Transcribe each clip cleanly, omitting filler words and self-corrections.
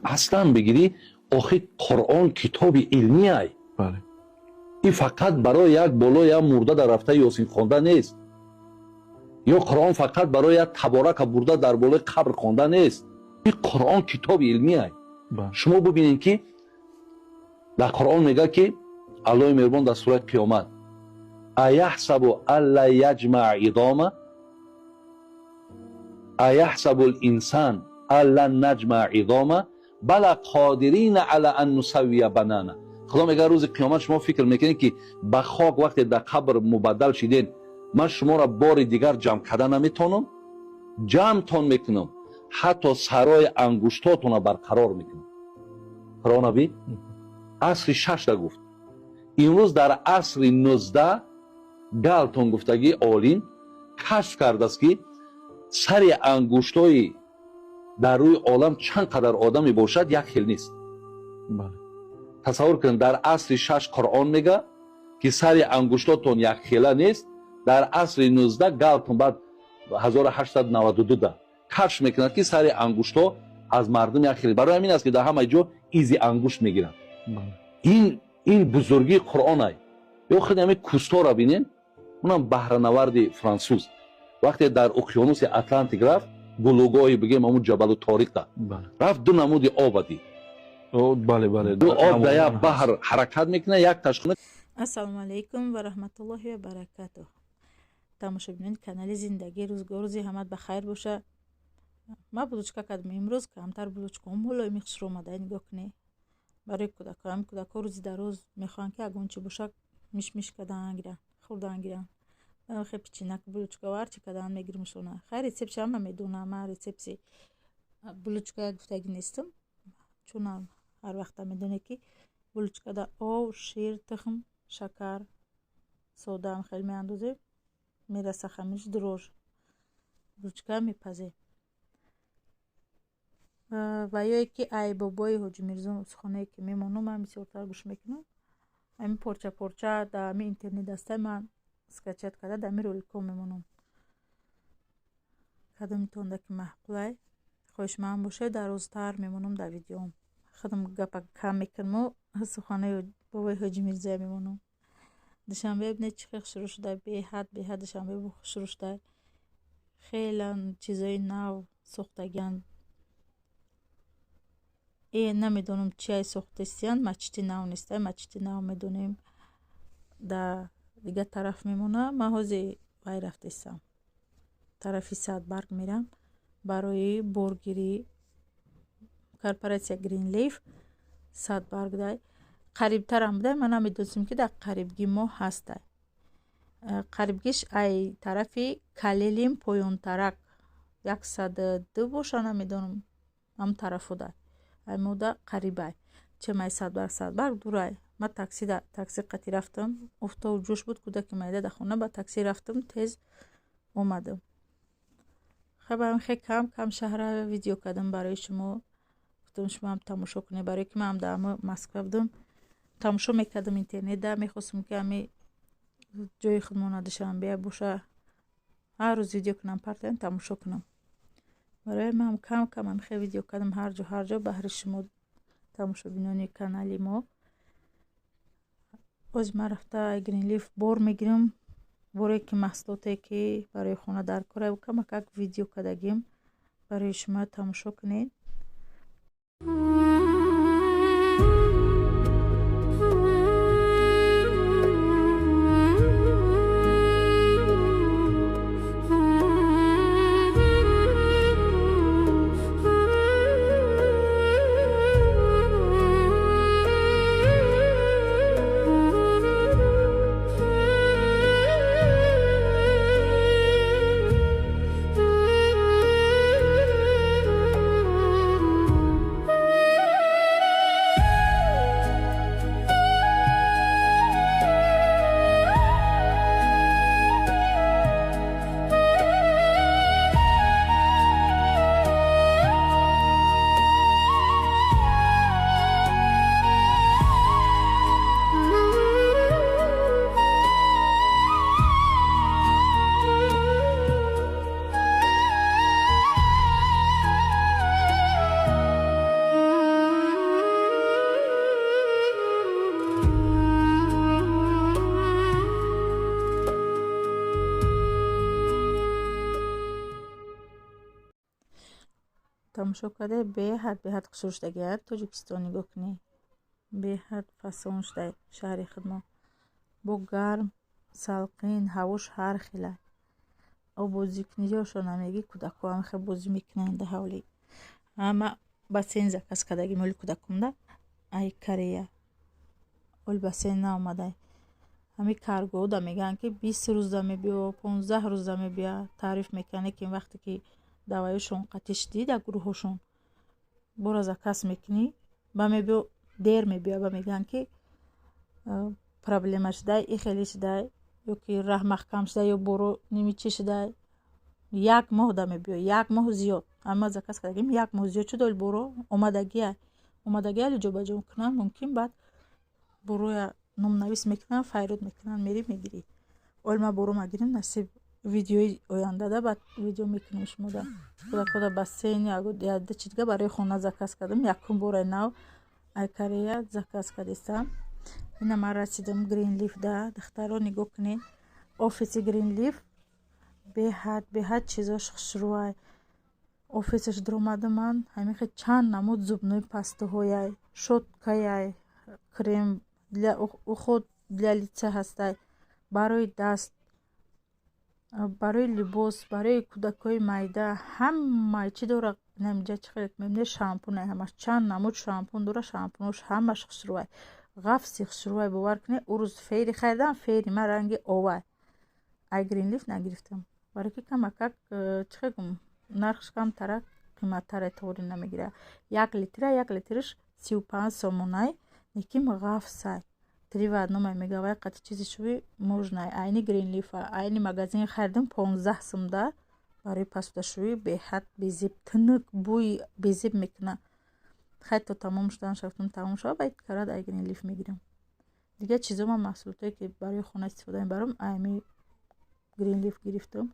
اصلا بگیری آخه قرآن کتاب علمی ای. این فقط برای یک بالا یا مرده در رفته یاسین خوانده نیست، یا قرآن فقط برای یک تبارک برده در بالای قبر خوانده نیست. این قرآن کتاب علمی ای. شما ببینید که در قرآن میگه که الله مهربان در سوره قیامت ایحسب الا یجمع عظامه ایحسب الانسان الا نجمع عظامه بل قادرین علی ان نسوی بنانه. خدا میگه روز قیامت شما فکر میکنید که به خاک وقتی در قبر مبدل شدین من شما را بار دیگر جمع کرده نمیتونم، جمعتون میکنم حتی سرای انگشتاتون را برقرار میکنم. قرآن نبی عصر 6 را گفت. امروز در عصر 19 گالتون گفتگی عالم کشف کرده است که سر انگشتای در روی عالم چند قدر آدمی باشد یک خیل نیست. تصور کنید در عصر 6 قرآن میگه که سر انگشتاتون یک خیله نیست. در عصر 19 گالتون بعد 1892 کشف میکند که سر انگشتا از مردم یک خیلی. برای همین است که در همه جا ایزی انگشت میگیرن. این بزرگی قرآن ای. یا خود همین کوستا را بینین، اونم بحرنورد فرانسوز وقتی در اقیانوس اتلانتیک رفت گلوگاهی بگیم همون جبل طارق ده رفت دو نمود آب دید. دو آب در یک بحر حرکت میکنه یک تشخونه. السلام علیکم و رحمت الله و برکاته. тамошобинон канали зиндагии рӯзгорӯзи ҳамат ба хайр боша. ма булучка кардам имрӯз камтар булучка молоими хушро омада нигоҳ кунӣ. барои кӯдакам кӯдако рӯзи дароз мехоҳанд ки ягон чи боша мишмиш кардан гиранд хӯрдан гиранд. хе пичинак булучка ҳар чи кардан мегирмушона. хай рецептши ҳама медонам. ман рецепти булучка як гуфтагӣ нестам, чун ҳар вақта медонед ки булучка дар об шир тухм шакар содаам хеле меандозем میرسه خمیش دروژ булочка میپزه. و یا یکی ای بابای حاجی میرزا خانه که میمونم من بسیارتر گوش میکنم. همین پارچه پارچه در همین اینترنت دسته من سکچت کرده در همین رولیکو میمونم. خودم میتونده که محقوله خوش من باشه در روزتر میمونم در ویدیوم. خودم گپا کم میکنم و سخانه بابای حاجی میرزا میمونم. دشنبه ببینید چقدر شروع شده به حد دشنبه شروع شده. خیلی چیزای نو ساختگیان. نمیدونم چی ساختستیان مچتی نو نیسته. مچتی نو میدونیم در دیگه طرف میمونه. من حوزی وای رفتستم طرفی سادبرگ میرم برای بورگیری کارپوراسیا گرین لیف سادبرگ دای قریبتر هم بوده. من نمیدونستم که در قریبگی ما هسته. قریبگیش ای طرفی کلیلیم پویونترک 102 باشه نمیدونم هم طرفو ده. ای موده قریبه چه مای صدبرگ دوره. من تاکسی قطی رفتم افتا و جوش بود کودک میده در خونه. با تاکسی رفتم تیز اومدم. خب خیلی کم شهر ویدیو کردم برای شما. گفتم شما هم تماشا کنید برای که من هم در مسکو بودم تماشا میکردم اینترنت ده. میخواستم که همی جای خودمون دوشنبه باشه هر روز ویدیو کنم پرتن تماشا کنم. برای من کم هم خیلی ویدیو کردم هر جا بهر شما تماشا بینانی کانالی ما. از من رفته گرین لیف بار میگیرم برای که محصولاتی که برای خونه در کاره و کمک ویدیو کردگیم برای شما تماشا کنید. тамошо карда беҳад хушрӯ шудагияд Тоҷикистон нигоҳ кунӣ. Беҳад фасон шуда шаҳри Хидмот. Бо гарм, салқин, ҳавош ҳар хела. Бозикуниёшо намегӣ, кӯдако ҳама хел бозӣ мекунанд дар ҳавли. Ама бассейн заказ кардагим оли кӯдакумда ай Корея. Оли бассейн наомадай. Ҳами каргоҳда мегӯянд ки 20 рӯза мебиё, 15 рӯза мебиё. Таъриф мекунанд ки вақте ки давоишон қатъи шудӣ дар гурӯҳҳошон бора заказ мекунӣ, ба мебиё дер мебиё, ба мегӯянд ки проблема шудай, и хеле шудай, ё ки раҳ маҳкам шудай, ё боро ними чӣ шудай. 1 моҳ да мебиё, 1 моҳ зиёд. Ама заказ кардагим 1 моҳ зиёд шуд, оли боро омадагӣ али ҷобаҷо мекунанд, мумкин баъд бороя номнавис мекунанд, файруд мекунанд, мери мегирӣ. Оли ма боро магирем насиб видеои ояндада баъд видео мекунем шумода. Кӯдакода бассейн яда чи дига барои хона заказ кардам. Якум бораи нав ай Корея заказ кардистам. Ина ман расидам Greenleaf да. Духтаро нигоҳ кунед. Офиси Greenleaf беҳад чизош хушрӯай. Офисаш дромадам ман ҳамихе чанд намуд зубной пастаҳояй, шоткаяй, крем для уход для лица ҳастай, барои даст, барои либос, барои кӯдакои майда, ҳамаи чӣ дора. Намиҷа чӣ хеле мебинед шампунай ҳамаш чанд намуд шампун дора. Шампунош ҳамаш хушрӯай. ғафси хушрӯай бовар кунед. ӯ рӯз фери харидам, фери ман ранги овай. ай Greenleaf нагирифтам. барои ки камакак чӣ хел гум нархш камтара, қиматтара тавори намегира. 1 литриш 35 сомонай, неким ғафсай. 3 в одном мегавай қати чизи шуви можнай. Айни Greenleaf айни магазин харидам 15 сомда. барои пасудашӯӣ беҳад безиб, тинук бӯи безиб мекуна. хай то тамом шудан шафтум тамом шава байд карад ай Greenleaf мегирам. Дига чизо ман маҳсулотое ки барои хона истифода мебарам айми Greenleaf гирифтам.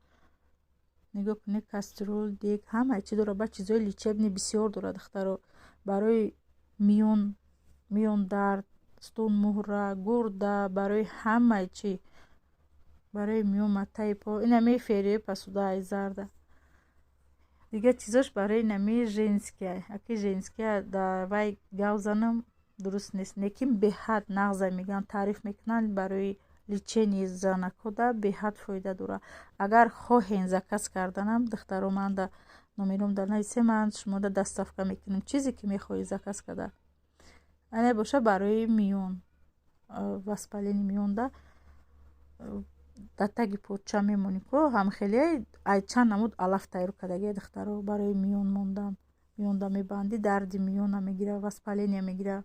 нигоҳ кунед каструл, дег, ҳамаи чӣ дора. ба чизои лечебни бисёр дора духтаро. барои миён дард, стун муҳра, гурда, барои ҳамаи чӣ, барои миёматаи по инами фериҳои пасудаи зарда. дига чизош барои нами женския. аки женския да вай гав занам дуруст нест. лекин беҳад нағза мегӯянд, таъриф мекунанд барои лечении занакода беҳад фоида дора. агар хоҳен заказ карданам духтаро ман да номером да нависем, ман шумода доставка мекунем чизе ки мехоҳӣ заказ карда. ане боша барои миён, воспалени миёнда датаги поча мемонӣ ко ҳамхеле ай чанд намуд алаф тайёр кардагия духтаро барои миён мондан. миёнда мебанди, дарди миёна мегира, воспаления мегира.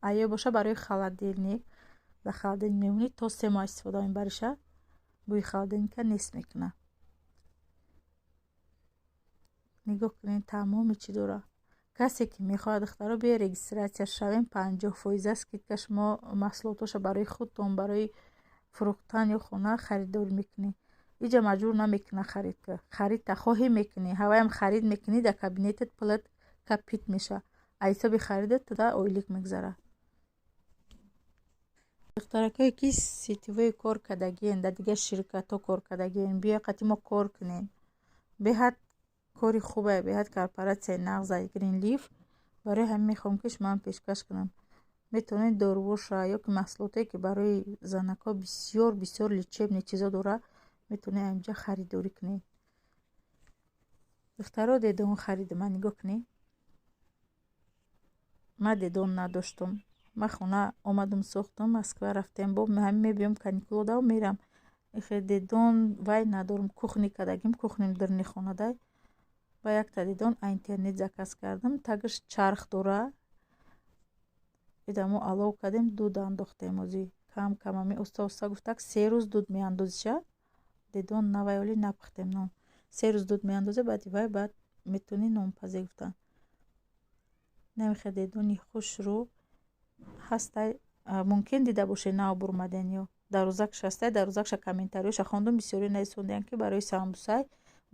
ая боша барои холодильник, да холодильник мемонӣ то 3 моҳ истифода мебариша, бӯи холодильника нест мекуна. нигоҳ кунед тамоми чӣ дора. касе ки мехоҳад духтаро бия регистратсия шавем, 50% скидка шумо маҳсулотоша барои худтон, барои фурӯхтан ё хона харидорӣ мекунед. иҷа маҷбур намекуна харидка. харидта хоҳӣ мекунӣ, ҳаваям харид мекунӣ, дар кабинетат плат капит меша. аз ҳисоби харидат туда ойлик мегзара. духтаракое ки сетевое кор кардагиен, дар дига ширкатҳо кор кардагиен, бия қати мо кор кунем. беҳад кори хубе, беҳад корпоратсияи нағзаи Greenleaf. барои ҳамин мехоҳам ки шумоам пешкаш кунам. метавонед дорувоша ё ки маҳсулотое ки барои занако бисёр лечебни чизо дора, метавонед амҷа харидорӣ кунед. духтаро дедон харидам, ман нигоҳ кунед. ман дедон надоштам. ман хона омадам сохтам, Москва рафтем, бо ҳамин мебиём каникулода мерам. ихе дедон вай надорам. кухни кардагим, кухним дирни хонадай. ба якта дедон интернет заказ кардам, тагиш чарх дора. идамо алов кардем, дуд андохтем. ози кам ами оста гуфтак 3 рӯз дуд меандозиша. дедон навай оли напухтем нон. 3 рӯз дуд меандозе, баъди вай баъд метавонӣ нонпазе гуфтан. намехе дедони хушрӯ ҳастай. мумкин дида бошед нав бурмаден ё дарозакш ҳастай. дарозакша комментариёша хондум, бисёре нависонданд ки барои самбусай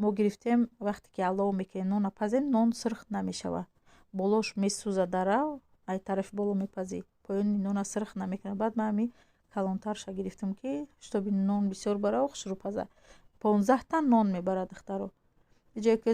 мо гирифтем, вақте ки алов мекунем нона пазем, нон сирх намешава. болош месӯза дарав, ай тарафи боло мепазӣ, поёни нона сирх намекунад. баъд ман ами калонтарша гирифтам ки штоби нон бисёр барав хушрӯ паза. 15 та нон мебарад духтаро. иҷое ки